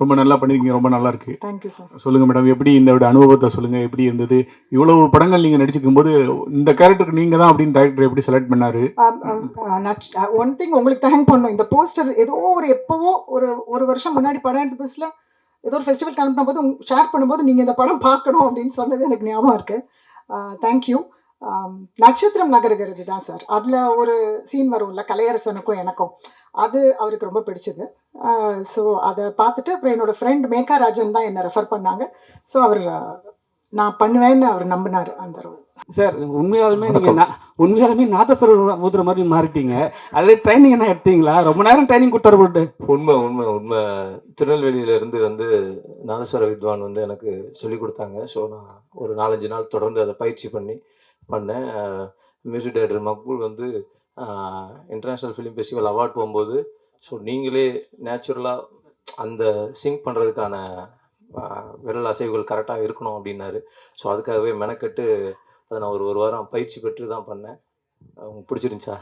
ரொம்ப நல்லா பண்ணியிருக்கீங்க, ரொம்ப நல்லா இருக்கு. Thank you sir. சொல்லுங்க மேடம், எப்படி இந்த அனுபவத்தை சொல்லுங்க, எப்படி இருந்தது? இவ்வளவு படங்கள் நீங்க நடிச்சிருக்கும் போது இந்த கேரக்டருக்கு நீங்க தான் அப்படின்னு டைரக்டர் எப்படி செலக்ட் பண்ணாரு? ஒன் திங் உங்களுக்கு தேங்க் பண்ணணும். இந்த போஸ்டர் ஏதோ ஒரு எப்போவோ ஒரு வருஷம் முன்னாடி படம் எடுத்த புதுசுல ஏதோ ஒரு ஃபெஸ்டிவல் அனுப்பின போது ஷேர் பண்ணும்போது நீங்கள் இந்த படம் பார்க்கணும் அப்படின்னு சொன்னது எனக்கு ஞாபகம் இருக்கு. தேங்க்யூ. நட்சத்திரம் நகருகிறது தான் சார். அதில் ஒரு சீன் வரும்ல கலையரசனுக்கும் எனக்கும், அது அவருக்கு ரொம்ப பிடிச்சது. ஸோ அதை பார்த்துட்டு அப்புறம் என்னோடய ஃப்ரெண்ட் மேகா ராஜன் தான் என்னை ரெஃபர் பண்ணாங்க. ஸோ அவர் நான் பண்ணுவேன்னு அவர் நம்பினார் அந்த ரோல். சார் உண்மையாலுமே நாதஸ்வரம் ஊதுற மாதிரி மாறிட்டீங்க. அதே ட்ரைனிங் என்ன எடுத்தீங்களா? ரொம்ப நேரம் ட்ரைனிங் கொடுத்தாரு போட்டு. உண்மை திருநெல்வேலியில இருந்து வந்து நாதஸ்வர வித்வான் வந்து எனக்கு சொல்லி கொடுத்தாங்க. ஸோ நான் ஒரு 4-5 நாள் தொடர்ந்து அதை பயிற்சி பண்ணேன். மியூசிக் டைரக்டர் மக்பூல் வந்து இன்டர்நேஷ்னல் ஃபிலிம் ஃபெஸ்டிவல் அவார்ட் போகும்போது, ஸோ நீங்களே நேச்சுரலாக அந்த சிங் பண்ணுறதுக்கான விரல் அசைவுகள் கரெக்டாக இருக்கணும் அப்படின்னாரு. ஸோ அதுக்காகவே மெனக்கெட்டு அதை நான் ஒரு வாரம் பயிற்சி பெற்று தான் பண்ணேன். உங்களுக்கு பிடிச்சிருந்துச்சா?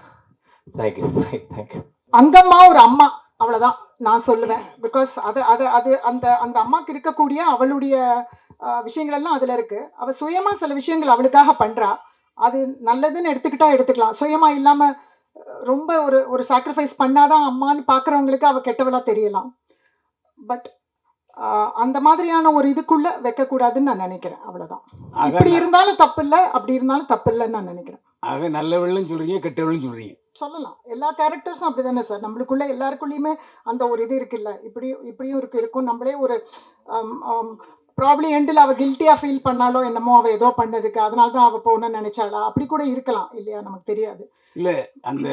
தேங்க்யூ. அங்கம்மா ஒரு அம்மா, அவ்வளோதான் நான் சொல்லுவேன். பிகாஸ் அது அந்த அந்த அம்மாவுக்கு இருக்கக்கூடிய அவளுடைய விஷயங்கள் எல்லாம் அதில் இருக்குது. அவள் சுயமாக சில விஷயங்கள் அவளுக்காக பண்ணுறா. அது நல்லதுன்னு எடுத்துக்கலாம். சுயமாக இல்லாமல் ரொம்ப ஒரு சாக்ரிஃபைஸ் பண்ணாதான் அம்மான்னு பார்க்குறவங்களுக்கு அவள் கெட்டவளாக தெரியலாம். பட் அந்த மாதிரியான ஒரு இதுக்குள்ளே வைக்கக்கூடாதுன்னு நான் நினைக்கிறேன். அவ்வளோதான். இப்படி இருந்தாலும் தப்பு இல்லை, அப்படி இருந்தாலும் தப்பு இல்லைன்னு நான் நினைக்கிறேன். ஆக நல்லவளும் சொல்கிறீங்க, கெட்டவளும் சொல்கிறீங்க. சொல்லலாம். எல்லா கேரக்டர்ஸும் அப்படி தானே சார். நம்மளுக்குள்ள எல்லாருக்குள்ளேயுமே அந்த ஒரு இது இருக்குல்ல, இப்படியும் இருக்கும். நம்மளே ஒரு ப்ராப்ளி எண்டில் அவள் கில்ட்டியாக ஃபீல் பண்ணாலோ என்னமோ, அவள் ஏதோ பண்ணதுக்கு அதனால தான் அவள் போகணும்னு நினைச்சாளா, அப்படி கூட இருக்கலாம் இல்லையா, நமக்கு தெரியாது. இல்லை, அந்த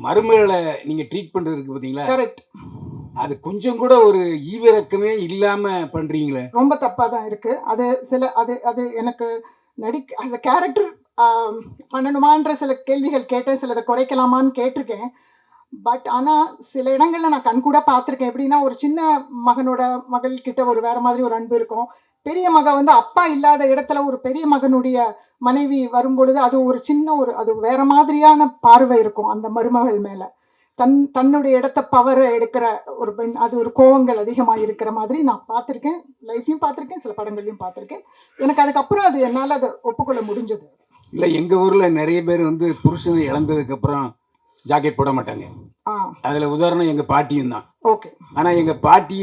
மருமகளை நீங்கள் ட்ரீட் பண்ணுறதுக்கு பார்த்தீங்களா, கரெக்ட். அது கொஞ்சம் கூட ஒரு ஈவிரக்கமே இல்லாமல் பண்ணுறீங்களே, ரொம்ப தப்பாக தான் இருக்குது. அது எனக்கு ஆஸ் அ கேரக்டர் பண்ணணுமான்ற சில கேள்விகள் கேட்டேன். சிலதை குறைக்கலாமான்னு கேட்டிருக்கேன். பட் ஆனால் சில இடங்களில் நான் கண்கூட பார்த்துருக்கேன். எப்படின்னா, ஒரு சின்ன மகள்கிட்ட ஒரு வேறு மாதிரி ஒரு அன்பு இருக்கும். பெரிய மக வந்து அப்பா இல்லாத இடத்துல ஒரு பெரிய மகனுடைய மனைவி வரும்பொழுது அது ஒரு சின்ன அது வேறு மாதிரியான பார்வை இருக்கும் அந்த மருமகள் மேலே. தன்னுடைய இடத்த பவரை எடுக்கிற ஒரு பெண், அது ஒரு கோவங்கள் அதிகமாக இருக்கிற மாதிரி நான் பார்த்துருக்கேன். லைஃப்லையும் பார்த்துருக்கேன், சில படங்கள்லையும் பார்த்துருக்கேன். எனக்கு அதுக்கப்புறம் அது என்னால் அதை ஒப்புக்கொள்ள முடிஞ்சது. இல்லை, எங்கள் ஊரில் நிறைய பேர் வந்து புருஷனை இழந்ததுக்கப்புறம் ஜாக்கெட் போட மாட்டாங்க. அதில் உதாரணம் எங்கள் பாட்டியும் தான். ஓகே. ஆனால் எங்கள் பாட்டி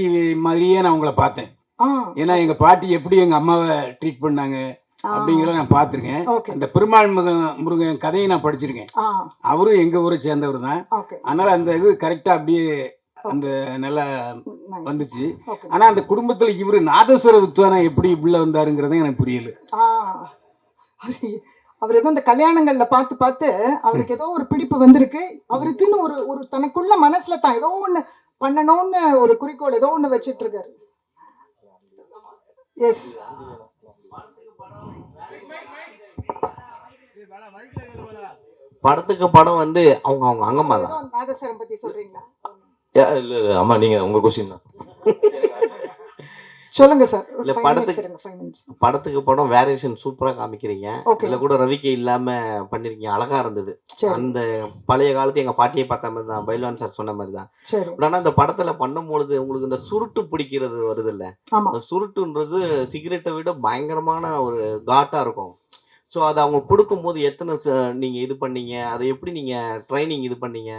மாதிரியே நான் உங்களை பார்த்தேன். ஏன்னா எங்கள் பாட்டி எப்படி எங்கள் அம்மாவை ட்ரீட் பண்ணாங்க அப்படிங்கிறத நான் பார்த்துருக்கேன். அந்த பெருமாள் முருகன் கதையை நான் படிச்சிருக்கேன். அவரும் எங்கள் ஊரை சேர்ந்தவர் தான். அதனால் அந்த இது கரெக்டாக அப்படியே அந்த நல்லா வந்துச்சு. ஆனால் அந்த குடும்பத்தில் இவர் நாதஸ்வர வித்வானா எப்படி உள்ள வந்தாருங்கிறத எனக்கு புரியல. அவர் ஏதோ இந்த கல்யாணங்கள்ல பார்த்து அவருக்கு ஏதோ ஒரு பிடிப்பு வந்திருக்கு. அவருக்குன்னு ஒரு தனக்குள்ள மனசுல தான் ஏதோ ஒண்ணு பண்ணணும்னு ஒரு குறிக்கோள் ஏதோ ஒண்ணு வச்சிட்டு இருக்காரு. எஸ். படத்துக்கு படம் வந்து அவங்க அங்கம்மா தான். நாதஸ்வரம் பத்தி சொல்றீங்களா? இல்ல அம்மா, நீங்க உங்க கொஸ்டின் தான் சொல்லுங்க சார். இல்ல, படத்துக்கு படம் வேரியேஷன் சூப்பரா காமிக்கிறீங்க. இதுல கூட ரவிக்கே இல்லாம பண்ணிருக்கீங்க, அழகா இருந்தது. அந்த பழைய காலத்து எங்க பாட்டியை பார்த்த மாதிரி தான், பைல்வான் சார் சொன்ன மாதிரி தான். ஆனா இந்த படத்துல பண்ணும்பொழுது உங்களுக்கு இந்த சுருட்டு பிடிக்கிறது வருது இல்ல, அந்த சுருட்டுன்றது சிகரெட்டை விட பயங்கரமான ஒரு காட்டா இருக்கும். ஸோ அதை அவங்க கொடுக்கும்போது எத்தனை நீங்க இது பண்ணீங்க, அதை எப்படி நீங்க ட்ரைனிங் இது பண்ணீங்க?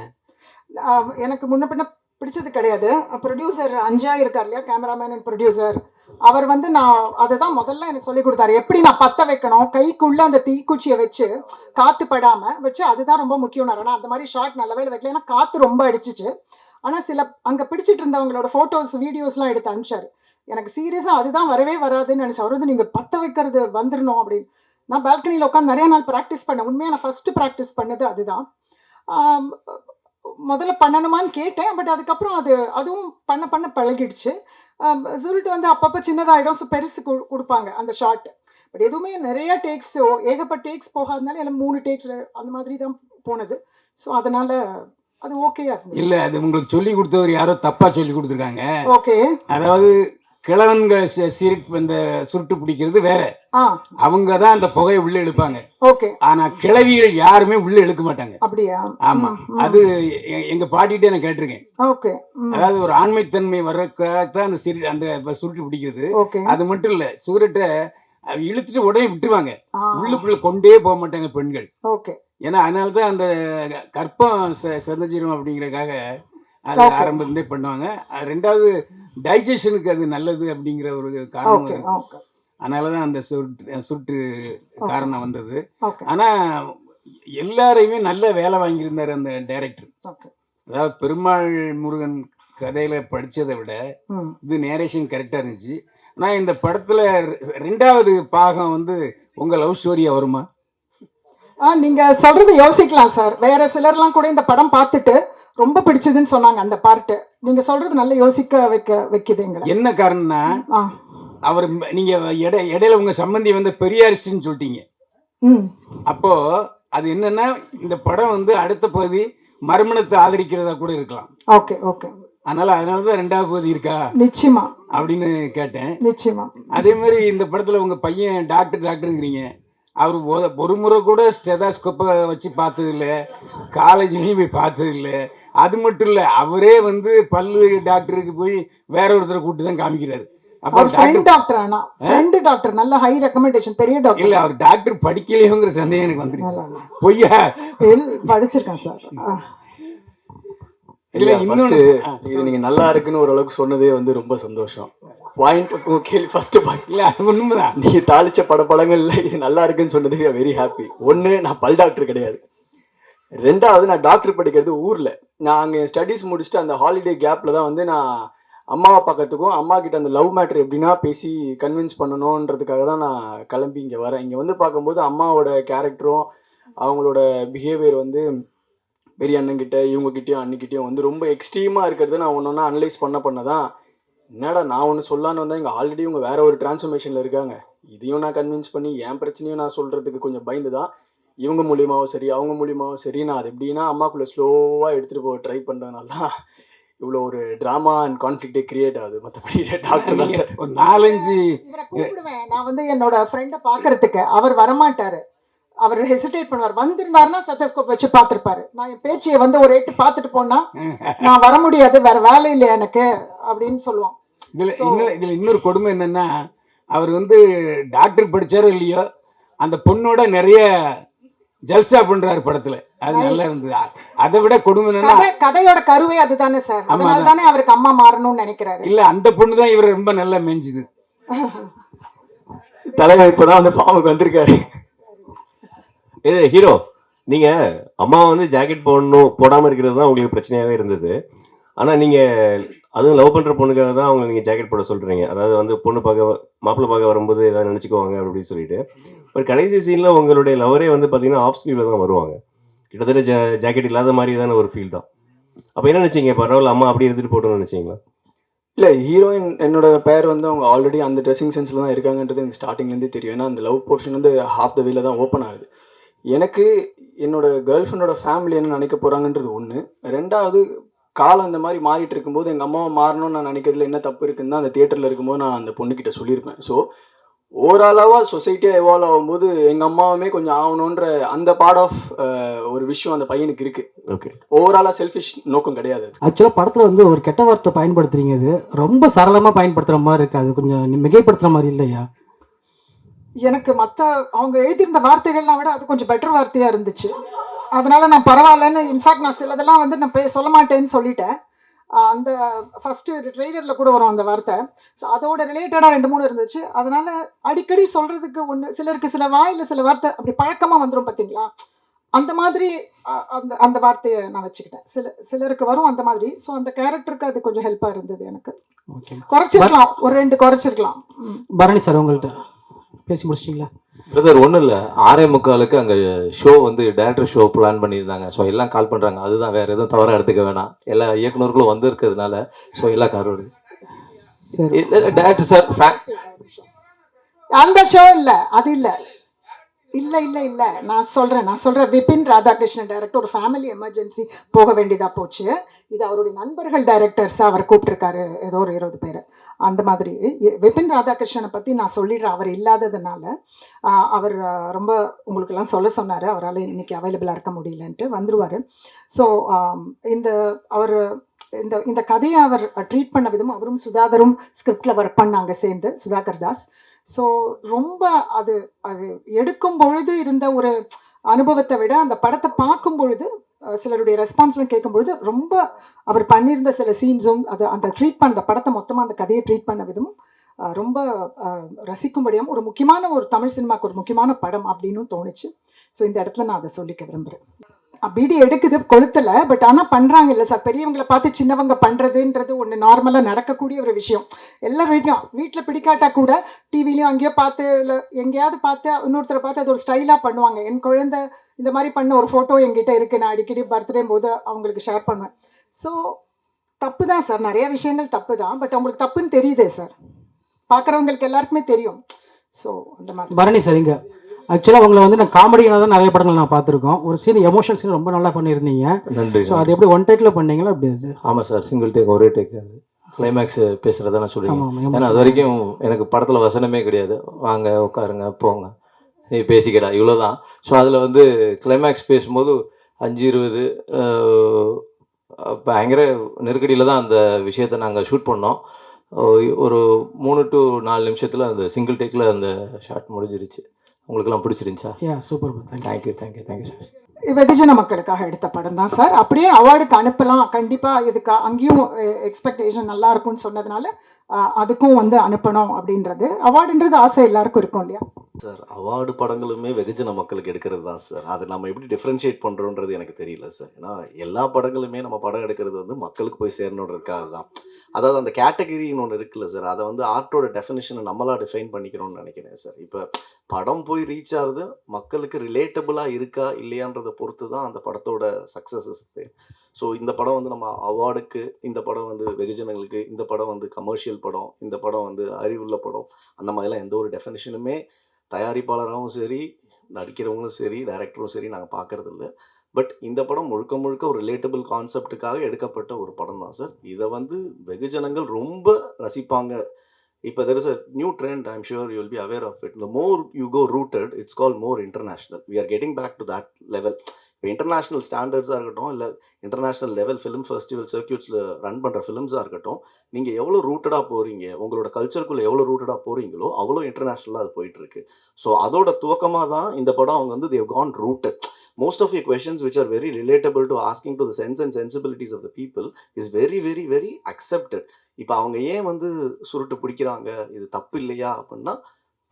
எனக்கு முன்ன பின்ன பிடிச்சது கிடையாது. ப்ரொடியூசர் அஞ்சா இருக்கார் இல்லையா, கேமராமேன் அண்ட் ப்ரொடியூசர், அவர் வந்து நான் அதை தான் முதல்ல எனக்கு சொல்லி கொடுத்தாரு. எப்படி நான் பற்ற வைக்கணும், கைக்குள்ளே அந்த தீக்குச்சியை வச்சு காற்று படாமல் வச்சு, அதுதான் ரொம்ப முக்கியம். ஆனால் அந்த மாதிரி ஷார்ட் நல்ல வேலை வைக்கல, ஏன்னா காற்று ரொம்ப அடிச்சிச்சு. ஆனால் சில அங்கே பிடிச்சிட்டு இருந்தவங்களோட ஃபோட்டோஸ் வீடியோஸ்லாம் எடுத்து அனுப்பிச்சார். எனக்கு சீரியஸாக அதுதான் வரவே வராதுன்னு நினச்சேன். அவர் வந்து நீங்கள் பற்ற வைக்கிறது வந்துடணும் அப்படின்னு. நான் பால்கனியில் உட்காந்து நிறைய நாள் ப்ராக்டிஸ் பண்ணேன். உண்மையாக நான் ஃபஸ்ட்டு ப்ராக்டிஸ் பண்ணது அதுதான். முதல்ல பண்ணணுமான்னு கேட்டேன். பட் அதுக்கப்புறம் அதுவும் பண்ண பழகிடுச்சு. சுருட்டு வந்து அப்பப்போ சின்னதாகிடும். ஸோ பெருசு கொடுப்பாங்க அந்த ஷார்ட். பட் எதுவுமே நிறைய டேக்ஸ், ஏகப்பட்ட டேக்ஸ் போகாதனால எல்லாம் 3 டேக்ஸ் அந்த மாதிரி தான் போனது. ஸோ அதனால அது ஓகேயா இருந்தது. இல்லை, அது உங்களுக்கு சொல்லி கொடுத்தவர் யாரோ தப்பாக சொல்லி கொடுத்துருக்காங்க. ஓகே. அதாவது கிழவன்கள் இந்த சுருட்டு பிடிக்கிறது வேற, அவங்க தான் அந்த புகையை உள்ள இழுப்பாங்க. ஓகே. ஆனா கிழவிகள் யாருமே உள்ள இழுக்க மாட்டாங்க. அப்படியா? ஆமா, அது எங்க பாட்டிகிட்டே நான் கேட்டிருக்கேன். ஓகே. அதாவது ஒரு ஆண்மைத்தன்மை வர்றதுக்காகத்தான் அந்த சுருட்டு பிடிக்கிறது. அது மட்டும் இல்ல, சிகரெட்டை இழுத்துட்டு உடனே விட்டுருவாங்க, உள்ளுக்குள்ள கொண்டே போக மாட்டாங்க பெண்கள். ஓகே. ஏன்னா அதனாலதான் அந்த கற்பம் செதஞ்சிரும் அப்படிங்கறதுக்காக அது ஆரம்பத்திலே பண்ணுவாங்க. ரெண்டாவது டைஜஷனுக்கு அது நல்லது அப்படிங்கிற ஒரு காரணம், அதனாலதான் அந்த சுருட்டு காரணம் வந்தது. ஆனா எல்லாரையுமே நல்ல வேலை வாங்கியிருந்தாரு அந்த டைரக்டர். அதாவது பெருமாள் முருகன் கதையில படிச்சதை விட இது நேரேஷன் கரெக்டா இருந்துச்சு. நான் இந்த படத்துல 2வது பாகம் வந்து உங்க லவ் ஸ்டோரியா வருமா? நீங்க சொல்றது யோசிக்கலாம் சார். வேற சிலர்லாம் கூட இந்த படம் பார்த்துட்டு ரொம்ப பிடிச்சதுன்னு சொன்னாங்க அந்த பார்ட். நீங்க சொல்றது நல்ல யோசிக்க வைக்குதுங்க. என்ன காரணம்னா, அவர் நீங்க இடையில உங்க சம்பந்தி வந்து பெரியாரிஸ்ட்னு சொல்லிட்டீங்க. அப்போ அது என்னன்னா, இந்த படம் வந்து அடுத்த பகுதி மறுமணத்தை ஆதரிக்கிறதா கூட இருக்கலாம். Okay okay. அதனாலதான் 2வது பகுதி இருக்கா நிச்சயமா அப்படின்னு கேட்டேன். நிச்சயமா. அதே மாதிரி இந்த படத்துல உங்க பையன் டாக்டருங்கிறீங்க. அவர் ஒரு முறை கூட ஸ்டெதாஸ்கோப்பை வச்சு பார்த்தது இல்லை, காலேஜ்லயும் போய் பார்த்தது இல்லை. அது மட்டும் இல்ல, அவரே வந்து பல்லு டாக்டருக்கு போய் வேற ஒருத்தரை கூப்பிட்டு தான் காமிக்கிறாரு. டாக்டர் நல்ல ஹை ரெக்கமெண்டேஷன், பெரிய டாக்டர் இல்ல, அவர் டாக்டர் படிக்கலையோங்கிற சந்தேகம் எனக்கு வந்துருச்சு. பொய்யா படிச்சிருக்கேன் சார். இல்ல இன்னொன்னு, இது நீங்க நல்லா இருக்குன்னு ஓரளவுக்கு சொன்னதே வந்து ரொம்ப சந்தோஷம். பாயிண்ட் கேள்வி ஃபர்ஸ்ட் பாயிண்ட் இல்ல, உண்மைதான். நீங்க தாளிச்ச படங்கள்ல இது நல்லா இருக்குன்னு சொன்னதுக்கு வெரி ஹாப்பி. ஒன்னு, நான் பல் டாக்டர் கிடையாது. 2வது, நான் டாக்டர் படிக்கிறது ஊர்ல. நான் அங்கே ஸ்டடீஸ் முடிச்சுட்டு அந்த ஹாலிடே கேப்ல தான் வந்து நான் அம்மாவை பார்க்கறதுக்கும் அம்மா கிட்ட அந்த லவ் மேட்டர் எப்படின்னா பேசி கன்வின்ஸ் பண்ணணுன்றதுக்காக தான் நான் கிளம்பி இங்கே வரேன். இங்கே வந்து பார்க்கும்போது அம்மாவோட கேரக்டரும் அவங்களோட பிஹேவியர் வந்து பெரிய அண்ணன்கிட்ட இவங்ககிட்டயும் அன்னிக்கிட்டையும் வந்து ரொம்ப எக்ஸ்ட்ரீமாக இருக்கிறத நான் ஒன்று ஒன்றா அனலைஸ் பண்ணதான், என்னடா நான் ஒன்று சொல்லான்னு வந்தால் இங்கே ஆல்ரெடி இவங்க வேற ஒரு டிரான்ஸ்ஃபர்மேஷனில் இருக்காங்க, இதையும் நான் கன்வின்ஸ் பண்ணி என் பிரச்சனையும் நான் சொல்கிறதுக்கு கொஞ்சம் பயந்து தான் இவங்க மூலியமாகவும் சரி அவங்க மூலியமாகவும் சரி நான் அது எப்படின்னா அம்மாக்குள்ளே ஸ்லோவாக எடுத்துகிட்டு போக ட்ரை பண்ணுறதுனால தான் இவ்வளோ ஒரு ட்ராமா அண்ட் கான்ஃப்ளிக்டே கிரியேட் ஆகுது. மற்றபடி டாக்டர் தான் சார். ஒரு 4-5 இவரை கூப்பிடுவேன் நான் வந்து என்னோட ஃப்ரெண்டை பார்க்கறதுக்கு. அவர் வரமாட்டாரு, அவர் ஹெசிடேட் பண்ணுவார். வந்திருந்தாருன்னா ஸ்டெத்தஸ்கோப் வச்சு பார்த்துருப்பாரு. நான் என் பேச்சியை வந்து ஒரு 8 பார்த்துட்டு போனா நான் வர முடியாது, வேற வேலை இல்லை எனக்கு அப்படின்னு சொல்லுவான். இதுல இன்னொரு கொடுமை என்னன்னா, அவர் வந்து டாக்டர் படிச்சாரோ இல்லையோ, அந்த பொண்ணோட நிறைய ஜல்சா பண்றாரு படத்துல. அது நல்லா இருந்தது. அதை விட கொடுமை என்னன்னா, கதையோட கருவே அதுதானே சார். அதனால தானே அவருக்கு அம்மா மாறணும்னு நினைக்கிறாரு. இல்ல, அந்த பொண்ணு தான் இவரை ரொம்ப நல்லா மெஞ்சுது. தலைவர் இப்பதான் அந்த ஃபார்முக்கு வந்திருக்காரு. ஹீரோ, நீங்க அம்மாவை வந்து ஜாக்கெட் போடாம இருக்கிறது தான் உங்களுக்கு பிரச்சனையாவே இருந்தது. ஆனா நீங்க அதுவும் லவ் பண்ற பொண்ணுக்காக தான் அவங்க நீங்க ஜாக்கெட் போட சொல்றீங்க. அதாவது வந்து பொண்ணு மாப்பிள்ளை பார்க்க வரும்போது ஏதாவது நினைச்சுக்குவாங்க அப்படின்னு சொல்லிட்டு. பட் கடைசி சீன்ல உங்களுடைய லவரே வந்து பாத்தீங்கன்னா ஆஃப் ஸ்லீவ்ல தான் வருவாங்க. கிட்டத்தட்ட ஜாக்கெட் இல்லாத மாதிரி தானே ஒரு ஃபீல் தான். அப்ப என்ன நினைச்சீங்க? பரவாயில்ல அம்மா அப்படி இருந்துட்டு போட்டோம்னு நினைச்சீங்களா? இல்லை, ஹீரோயின் என்னோட பேர் வந்து அவங்க ஆல்ரெடி அந்த ட்ரெஸ்ஸிங் சென்ஸில் தான் இருக்காங்கன்றது எனக்கு ஸ்டார்டிங்லேருந்தே தெரியும். ஏன்னா அந்த லவ் போர்ஷன் வந்து ஹாஃப் த வேல தான் ஓப்பன் ஆகுது. எனக்கு என்னோட கேர்ள் ஃப்ரெண்டோட ஃபேமிலி என்ன நினைக்க போகிறாங்கன்றது ஒன்று. 2வது, காலம் இந்த மாதிரி மாறிட்டு இருக்கும்போது எங்கள் அம்மாவை மாறணும்னு நான் நினைக்கிறதுல என்ன தப்பு இருக்குன்னு தான் அந்த தியேட்டரில் இருக்கும்போது நான் அந்த பொண்ணுக்கிட்ட சொல்லியிருப்பேன். ஸோ ஓவராலாக சொசைட்டியாக எவால்வ் ஆகும்போது எங்கள் அம்மாவுமே கொஞ்சம் ஆகணுன்ற அந்த பார்ட் ஆஃப் ஒரு விஷயம் அந்த பையனுக்கு இருக்கு. ஓகே, ஓவராலாக செல்ஃபிஷ் நோக்கம் கிடையாது. ஆக்சுவலாக படத்தில் வந்து ஒரு கெட்ட வார்த்தை பயன்படுத்துறீங்க, அது ரொம்ப சரளமாக பயன்படுத்துகிற மாதிரி இருக்கு. அது கொஞ்சம் மிகைப்படுத்துகிற மாதிரி இல்லையா? எனக்கு மற்ற அவங்க எழுதியிருந்த வார்த்தைகள்லாம் விட அது கொஞ்சம் பெட்டர் வார்த்தையாக இருந்துச்சு. அதனால நான் பரவாயில்லன்னு, இன்ஃபேக்ட் நான் சிலதெல்லாம் வந்து நான் சொல்ல மாட்டேன்னு சொல்லிட்டேன். அந்த ஃபஸ்ட்டு ட்ரெய்லரில் கூட வரும் அந்த வார்த்தை. ஸோ அதோட ரிலேட்டடாக 2-3 இருந்துச்சு. அதனால் அடிக்கடி சொல்கிறதுக்கு ஒன்று, சிலருக்கு சில வாயில் சில வார்த்தை அப்படி பழக்கமாக வந்துடும் பார்த்தீங்களா, அந்த மாதிரி அந்த வார்த்தையை நான் வச்சுக்கிட்டேன். சிலருக்கு வரும் அந்த மாதிரி. ஸோ அந்த கேரக்டருக்கு அது கொஞ்சம் ஹெல்ப்பாக இருந்தது எனக்கு. குறைச்சிருக்கலாம், ஒரு 2 குறைச்சிருக்கலாம். பரணி சார், உங்கள்கிட்ட பேசி முடிச்சிட்டிங்களா? பிரதர், ஒன்றும் இல்லை, 6:45 அங்கே ஷோ வந்து டேரக்டர் ஷோ பிளான் பண்ணியிருந்தாங்க. ஸோ எல்லாம் கால் பண்ணுறாங்க. அதுதான், வேறு எதுவும் தவறாக எடுத்துக்க வேணாம். எல்லா இயக்குநர்களும் வந்து இருக்கிறதுனால ஸோ எல்லாம் கார் வருது. டேரக்டர் சார், அந்த ஷோ இல்லை, அது இல்லை, இல்லை நான் சொல்கிறேன் விபின் ராதாகிருஷ்ணன் டைரக்டர் ஒரு ஃபேமிலி எமர்ஜென்சி போக வேண்டியதாக போச்சு. இது அவருடைய நண்பர்கள் டைரக்டர்ஸாக அவர் கூப்பிட்டுருக்காரு, ஏதோ ஒரு 20 பேர் அந்த மாதிரி. விபின் ராதாகிருஷ்ணனை பற்றி நான் சொல்லிடுறேன், அவர் இல்லாததுனால. அவர் ரொம்ப உங்களுக்கெல்லாம் சொன்னார், அவரால் இன்னைக்கு அவைலபிளாக இருக்க முடியலன்ட்டு, வந்துடுவார். ஸோ இந்த கதையை அவர் ட்ரீட் பண்ண விதமும், அவரும் சுதாகரும் ஸ்கிரிப்டில் ஒர்க் பண்ணாங்க சேர்ந்து, சுதாகர் தாஸ். ஸோ ரொம்ப அது எடுக்கும் பொழுது இருந்த ஒரு அனுபவத்தை விட அந்த படத்தை பார்க்கும் பொழுது சிலருடைய ரெஸ்பான்ஸ்லாம் கேட்கும் பொழுது ரொம்ப அவர் பண்ணியிருந்த சில சீன்ஸும் அந்த ட்ரீட் பண்ண படத்தை மொத்தமாக அந்த கதையை ட்ரீட் பண்ண விதமும் ரொம்ப ரசிக்கும்படியாகவும் ஒரு முக்கியமான ஒரு தமிழ் சினிமாவுக்கு ஒரு முக்கியமான படம் அப்படின்னு தோணுச்சு. ஸோ இந்த இடத்துல நான் அதை சொல்லிக்க விரும்புகிறேன். பீடி எடுக்குது கொளுத்தல, பட் ஆனால் பண்ணுறாங்க இல்லை சார், பெரியவங்களை பார்த்து சின்னவங்க பண்ணுறதுன்றது ஒன்று நார்மலாக நடக்கக்கூடிய ஒரு விஷயம். எல்லாரும் வீட்டில் பிடிக்காட்டா கூட டிவிலையும் அங்கேயோ பார்த்து இல்லை எங்கேயாவது பார்த்து இன்னொருத்தரை பார்த்து அது ஒரு ஸ்டைலாக பண்ணுவாங்க. என் குழந்தை இந்த மாதிரி பண்ண ஒரு ஃபோட்டோ என்கிட்ட இருக்குது, நான் அடிக்கடி பர்த்டே போது அவங்களுக்கு ஷேர் பண்ணுவேன். ஸோ தப்பு தான் சார், நிறைய விஷயங்கள் தப்பு தான், பட் அவங்களுக்கு தப்புன்னு தெரியுதே சார், பார்க்குறவங்களுக்கு எல்லாருக்குமே தெரியும். ஸோ அந்த மாதிரி பரணி சார், இங்கே ஆக்சுவலாக உங்களை வந்து நான் காமெடியாக தான் நிறைய படங்கள் நான் பார்த்துருக்கோம். ஒரு சீன் எமோஷனல் சீன் ரொம்ப நல்லா பண்ணியிருந்தீங்க. நன்றி. ஸோ அது எப்படி ஒன் டேக்கில் பண்ணீங்களா அப்படி? அது ஆமாம் சார், சிங்கிள் டேக், ஒரே டேக். அது கிளைமேக்ஸ் பேசுகிறத நான் சொல்லுவேன். ஏன்னா அது வரைக்கும் எனக்கு படத்தில் வசனமே கிடையாது. வாங்க உட்காருங்க போங்க நீ பேசிக்கடா இவ்வளோதான். ஸோ அதில் வந்து கிளைமேக்ஸ் பேசும்போது 5:20 பயங்கர நெருக்கடியில் தான் அந்த விஷயத்தை நாங்கள் ஷூட் பண்ணோம். ஒரு 3 to 4 நிமிஷத்தில் அந்த சிங்கிள் டேக்கில் அந்த ஷாட் முடிஞ்சிருச்சு. உங்களுக்கெல்லாம் பிடிச்சிருந்துச்சா? Super, thank you sir. வெகுஜன மக்களுக்காக எடுத்த படம் தான் சார். அப்படியே அவார்டுக்கு அனுப்பலாம் கண்டிப்பாக, இதுக்கு அங்கேயும் எக்ஸ்பெக்டேஷன் நல்லா இருக்கும்னு சொன்னதுனால அதுக்கும் வந்து அனுப்பணும் அப்படின்றது. அவார்டுன்றது ஆசை எல்லாருக்கும் இருக்கும் இல்லையா சார்? அவார்டு படங்களுமே வெகுஜன மக்களுக்கு எடுக்கிறது தான் சார். அது நம்ம எப்படி டிஃப்ரென்ஷியேட் பண்ணுறோன்றது எனக்கு தெரியல சார். ஏன்னா எல்லா படங்களுமே நம்ம படம் எடுக்கிறது வந்து மக்களுக்கு போய் சேரணுன்றதுக்காக தான். அதாவது அந்த கேட்டகிரின்னு ஒன்று இருக்குல்ல சார், அதை வந்து ஆர்ட்டோட டெஃபினிஷனை நம்மளாக டிஃபைன் பண்ணிக்கிறோம்னு நினைக்கிறேன் சார். இப்போ படம் போய் ரீச் ஆகுது, மக்களுக்கு ரிலேட்டபுளாக இருக்கா இல்லையான்றதை பொறுத்து தான் அந்த படத்தோட சக்ஸஸஸ். ஸோ இந்த படம் வந்து நம்ம அவார்டுக்கு, இந்த படம் வந்து வெகுஜனங்களுக்கு, இந்த படம் வந்து கமர்ஷியல் படம், இந்த படம் வந்து அறிவுள்ள படம், அந்த மாதிரிலாம் எந்த ஒரு டெஃபினிஷனுமே தயாரிப்பாளராகவும் சரி, நடிக்கிறவங்களும் சரி, டைரக்டரும் சரி நாங்கள் பார்க்கறது இல்லை. பட் இந்த படம் முழுக்க முழுக்க ஒரு ரிலேட்டபிள் கான்செப்டுக்காக எடுக்கப்பட்ட ஒரு படம் தான் சார். இதை வந்து வெகுஜனங்கள் ரொம்ப ரசிப்பாங்க. இப்போ there is a new trend, I'm sure you will be aware of it. The more you go rooted, it's called more international. We are getting back to that level. இப்போ இன்டர்நேஷ்னல் ஸ்டாண்டர்ட்ஸாக இருக்கட்டும், இல்லை international level film festival சர்க்கியூட்ஸில் run பண்ணுற ஃபிலிம்ஸாக இருக்கட்டும், நீங்கள் எவ்வளோ ரூட்டடாக போகிறீங்க, உங்களோட கல்ச்சருக்குள்ளே எவ்வளோ ரூட்டடாக போகிறீங்களோ அவ்வளோ இன்டர்நேஷ்னலாக அது போயிட்டுருக்கு. ஸோ அதோட துவக்கமாக தான் இந்த படம் அவங்க வந்து they've gone rooted. Most of your questions which are very relatable to asking to the sense and sensibilities of the people is very very very accepted. இப்போ அவங்க ஏன் வந்து சுருட்டு பிடிக்கிறாங்க, இது தப்பு இல்லையா அப்படின்னா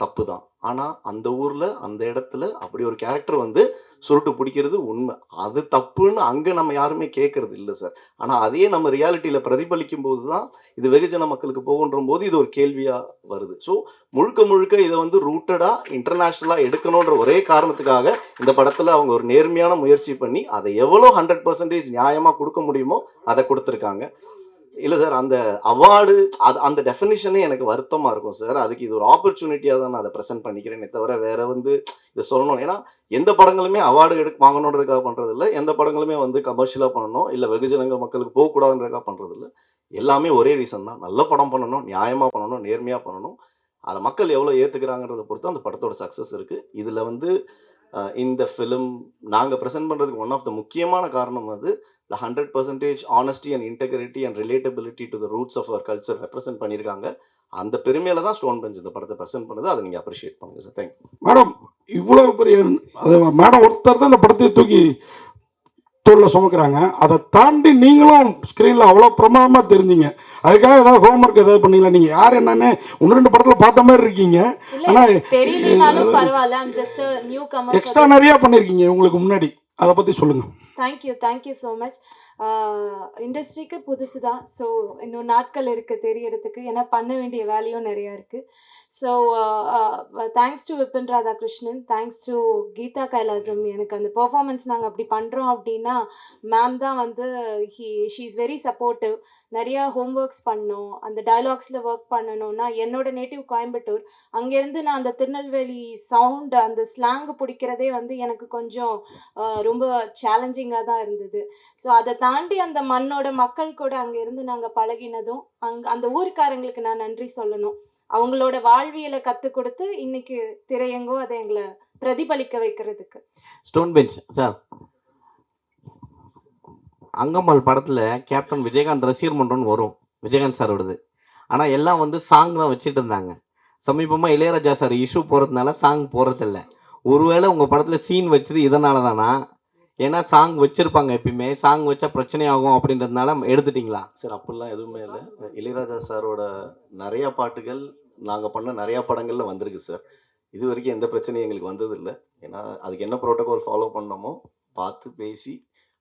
தப்பு தான். ஆனால் அந்த ஊரில் அந்த இடத்துல அப்படி ஒரு கேரக்டர் வந்து சுருட்டு பிடிக்கிறது உண்மை, அது தப்புன்னு அங்கே நம்ம யாருமே கேட்கறது இல்லை சார். ஆனால் அதையே நம்ம ரியாலிட்டியில் பிரதிபலிக்கும் போது தான் இது வெகுஜன மக்களுக்கு போகுன்ற போது இது ஒரு கேள்வியாக வருது. ஸோ முழுக்க முழுக்க இதை வந்து ரூட்டடாக இன்டர்நேஷ்னலாக எடுக்கணுன்ற ஒரே காரணத்துக்காக இந்த படத்தில் அவங்க ஒரு நேர்மையான முயற்சி பண்ணி அதை எவ்வளோ 100% நியாயமாக கொடுக்க முடியுமோ அதை கொடுத்துருக்காங்க. இல்லை சார், அந்த அவார்டு அந்த டெஃபினிஷனே எனக்கு வருத்தமாக இருக்கும் சார். அதுக்கு இது ஒரு ஆப்பர்ச்சுனிட்டியாக தான் நான் அதை ப்ரெசென்ட் பண்ணிக்கிறேனே தவிர வேற வந்து இதை சொல்லணும். ஏன்னா எந்த படங்களுமே அவார்டு வாங்கணுன்றதுக்காக பண்ணுறதில்ல, எந்த படங்களுமே வந்து கமர்ஷியலாக பண்ணணும் இல்லை வெகுஜனங்கள் மக்களுக்கு போகக்கூடாதுன்றதுக்காக பண்ணுறதில்ல. எல்லாமே ஒரே ரீசன் தான், நல்ல படம் பண்ணணும், நியாயமாக பண்ணணும், நேர்மையாக பண்ணணும். அதை மக்கள் எவ்வளோ ஏற்றுக்கிறாங்கிறத பொறுத்து அந்த படத்தோட சக்ஸஸ் இருக்குது. இதில் வந்து இந்த ஃபிலிம் நாங்கள் ப்ரெசென்ட் பண்ணுறதுக்கு ஒன் ஆஃப் த முக்கியமான காரணம் வந்து the 100% honesty and integrity and relatability to the roots of our culture represent பண்ணியிருக்காங்க. அந்த பெருமையில தான் ஸ்டோன் பெஞ்ச் இந்த படத்தை ப்ரெசென்ட் பண்ணுது. அதை நீங்கள் அப்ரிஷியேட் பண்ணுங்க சார். Thank you madam. இவ்வளோ பெரிய அது மேடம் ஒருத்தர் தான் இந்த படத்தை தூக்கி தோளில் சுமக்கிறாங்க. அதை தாண்டி நீங்களும் ஸ்க்ரீனில் அவ்வளோ பிரமாதமாக தெரிஞ்சிங்க. அதுக்காக ஏதாவது ஹோம்ஒர்க் ஏதாவது பண்ணீங்களா? நீங்கள் யார் என்னன்னு 1-2 படத்தில் பார்த்த மாதிரி இருக்கீங்க, ஆனால் எக்ஸ்ட்ரா நிறையா பண்ணியிருக்கீங்க உங்களுக்கு முன்னாடி. அதை பற்றி சொல்லுங்கள். Thank you so much. இண்டஸ்ட்ரிக்கு புதுசு தான். ஸோ இன்னும் நாட்கள் இருக்குது தெரியறதுக்கு. ஏன்னா பண்ண வேண்டிய வேலையும் நிறையா இருக்குது. So thanks to Vipin Radhakrishnan, thanks to Geetha Kailasam. எனக்கு அந்த பெர்ஃபார்மன்ஸ் நாங்கள் அப்படி பண்ணுறோம் அப்படின்னா மேம் தான் வந்து ஷீ இஸ் வெரி சப்போர்ட்டிவ். நிறையா ஹோம்ஒர்க்ஸ் பண்ணோம், அந்த டயலாக்ஸில் ஒர்க் பண்ணணும்னா என்னோட நேட்டிவ் கோயம்புத்தூர். அங்கேருந்து நான் அந்த திருநெல்வேலி சவுண்டு அந்த ஸ்லாங்கு பிடிக்கிறதே வந்து எனக்கு கொஞ்சம் ரொம்ப சேலஞ்சிங்காக தான் இருந்தது. ஸோ அதை தாண்டி அந்த மண்ணோட மக்கள் கூட அங்கே இருந்து நாங்கள் பழகினதும் அந்த ஊர்க்காரங்களுக்கு நான் நன்றி சொல்லணும். அவங்களோட வாழ்வியலை கற்றுக் கொடுத்து இன்னைக்கு திரையங்கோ அதை எங்களை பிரதிபலிக்க வைக்கிறதுக்கு. ஸ்டோன் பெஞ்ச் சார், அங்கம்மாள் படத்தில் கேப்டன் விஜயகாந்த் ரசிகர் மன்றம்னு வரும், விஜயகாந்த் சாரோடது. ஆனால் எல்லாம் வந்து சாங் தான் வச்சுட்டு இருந்தாங்க. சமீபமாக இளையராஜா சார் இஷ்யூ போகிறதுனால சாங் போகிறதில்ல. ஒருவேளை உங்கள் படத்தில் சீன் வச்சது இதனால தானா? ஏன்னா சாங் வச்சுருப்பாங்க, எப்பயுமே சாங் வச்சா பிரச்சனை ஆகும் அப்படின்றதுனால எடுத்துட்டிங்களா? சார் அப்படிலாம் எதுவுமே இல்லை. இளையராஜா சாரோட நிறையா பாட்டுகள் நாங்கள் பண்ண நிறையா படங்களில் வந்திருக்கு சார். இது வரைக்கும் எந்த பிரச்சனையும் எங்களுக்கு வந்ததில்லை. ஏன்னா அதுக்கு என்ன ப்ரோட்டோகால் ஃபாலோ பண்ணோமோ பார்த்து பேசி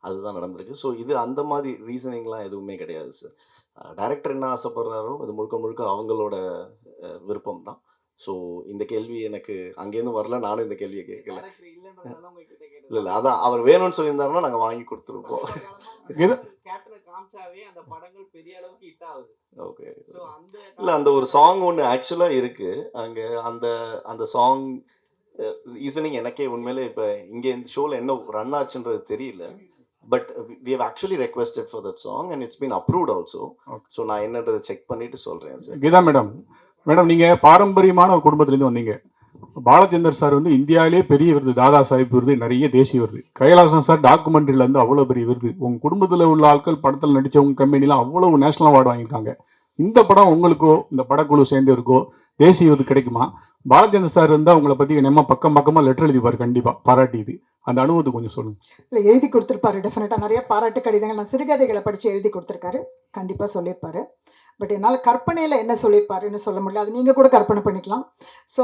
அதுதான் நடந்திருக்கு. ஸோ இது அந்த மாதிரி ரீசனிங்லாம் எதுவுமே கிடையாது சார். டைரக்டர் என்ன ஆசைப்படுறாரோ அது முழுக்க முழுக்க அவங்களோட விருப்பம் தான். ஸோ இந்த கேள்வி எனக்கு அங்கேருந்து வரல, நானும் இந்த கேள்வியை கேட்கல. இல்லை இல்லை, அதான் அவர் வேணும்னு சொல்லியிருந்தாருன்னா நாங்கள் வாங்கி கொடுத்துருப்போம். ஓகே, இல்லை அந்த ஒரு சாங் ஒன்று ஆக்சுவலாக இருக்குது அங்கே. அந்த அந்த சாங் ரீசனிங் எனக்கே உண்மையிலே இப்போ இங்கே இந்த ஷோவில் என்ன ரன் ஆச்சுன்றது தெரியல. But we have actually requested for that song and it's been approved also. So நான் என்னன்றதை செக் பண்ணிட்டு சொல்கிறேன் சார். கீதா மேடம், நீங்கள் பாரம்பரியமான ஒரு குடும்பத்துலேருந்து வந்தீங்க. பாலச்சந்தர் சார் வந்து இந்தியாவிலே பெரிய விருது, தாதா சாஹிப் விருது, நிறைய தேசிய விருது. கைலாசம் சார் டாக்குமெண்ட்ரியில் வந்து அவ்வளோ பெரிய விருது. உங்கள் குடும்பத்தில் உள்ள ஆட்கள் படத்தில் நடித்தவங்க கம்பெனிலாம் அவ்வளோ நேஷனல் அவார்டு வாங்கியிருக்காங்க. இந்த படம் உங்களுக்கோ இந்த படக்குழு சேர்ந்தவருக்கோ தேசிய விருது கிடைக்குமா? பாலச்சந்தர் சார் இருந்தால் உங்களை பற்றி நம்ம பக்கமாக லெட்டர் எழுதிப்பார், கண்டிப்பாக பாராட்டி. இது அந்த அனுபவத்தை கொஞ்சம் சொல்லுங்கள். இல்லை, எழுதி கொடுத்துருப்பாரு டெஃபினட்டாக. நிறைய பாராட்டு கடிதங்கள் நான் சிறுகதைகளை படித்து எழுதி கொடுத்துருக்காரு, கண்டிப்பாக சொல்லியிருப்பாரு. பட் என்னால் கற்பனையில் என்ன சொல்லியிருப்பாருன்னு சொல்ல முடியல, அது நீங்கள் கூட கற்பனை பண்ணிக்கலாம். ஸோ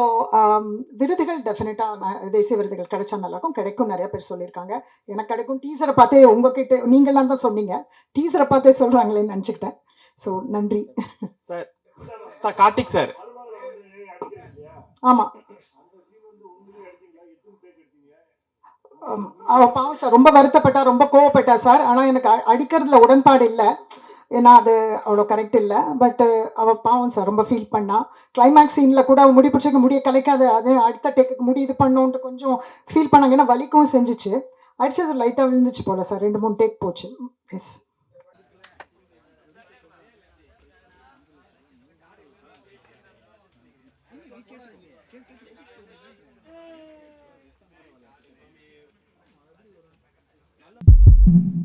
விருதுகள் டெஃபினட்டாக தேசிய விருதுகள் கிடைச்சா நல்லாயிருக்கும், கிடைக்கும். நிறைய பேர் சொல்லியிருக்காங்க எனக்கு கிடைக்கும். டீசரை பார்த்தே உங்ககிட்ட நீங்களாம் தான் சொன்னீங்க, டீசரை பார்த்தே சொல்கிறாங்களேன்னு நினச்சிக்கிட்டேன். ஸோ நன்றி சார். கார்த்திக் சார், ஆமாம் அவள் பாவம் சார், ரொம்ப வருத்தப்பட்டா, ரொம்ப கோவப்பட்டா சார். ஆனால் எனக்கு அடிக்கிறதுல உடன்பாடு இல்லை, ஏன்னா அது அவ்வளோ கரெக்ட் இல்லை. பட் அவள் பாவம் சார் ரொம்ப ஃபீல் பண்ணா. கிளைமேக்ஸ் சீனில் கூட அவள் முடி பிடிச்சிக்க முடிய கலைக்காது, அது அடுத்த டேக்கு முடி இது பண்ணோன்ட்டு கொஞ்சம் ஃபீல் பண்ணாங்க. ஏன்னா வலிக்கவும் செஞ்சிச்சு, அடிச்சது லைட்டாக விழுந்துச்சு போல சார். 2-3 டேக் போச்சு. எஸ். Thank you.